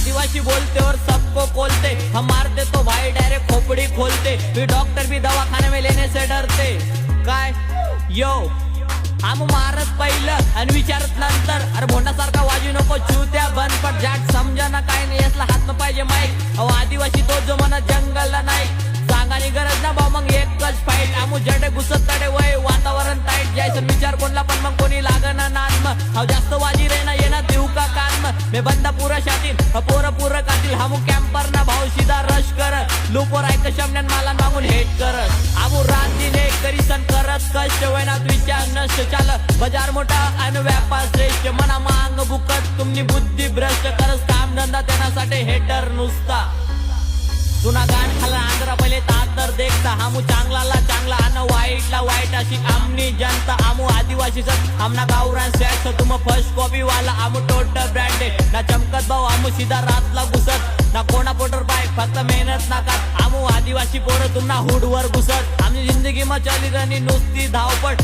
आदिवासी बोलते और सबको खोलते, हम मारते तो भाई डायरेक्ट खोपड़ी खोलते, फिर डॉक्टर भी दवाखाने में लेने से डरते। काय यो हम मारत पहिलं आणि विचारत नंतर, अरे भोंडासारखा वाजू नको चुत्या बंद पड, जाट समजना काय नाही यातला हात न पाहिजे माईक, अहो आदिवासी तो जो म्हणत जंगलला नाही, सांगानी गरज ना भाऊ मग एकच फाईट, आमू जडे घुसत तडे वय वातावरण टाईट, जायचं विचार कोणला पण मग कोणी लागना नान, अहो जास्त वाजी रे ना येणार देऊ का कान, मे बंदा पुरा शातील पोर पुर कातील, हमू कॅम्पर ना भाऊ सीधा रश कर, लुपोर ऐक शमन्यान माला मागून हेट कर, आमू रात दिन एक करी सन करत कष्ट वैनात विचार नष्ट चाल, बाजार मोठा आणि व्यापार श्रेष्ठ, मना मांग बुकत तुमनी बुद्धी भ्रष्ट, करस काम धंदा त्यासाठी हेटर नुसता, तुना गाण खाला आंध्रा पहिले तर देखता, हमू चांगला चांगला आणि वाईटला वाईट अशी आमनी जनता, आमू आदिवासी सत आमना गावरान सॅक्स, तुम फर्स्ट कॉपी वाला आमू टोटल ब्रँडेड ना, चमकत भाऊ आमू सीधा रातला घुसत ना, कोणा पोटर बाईक फक्त मेहनत ना का, आमू आदिवासी पोरं तुम्हाला हुडवर घुसत, आमची जिंदगी मा चली रनी नुसती धावपट।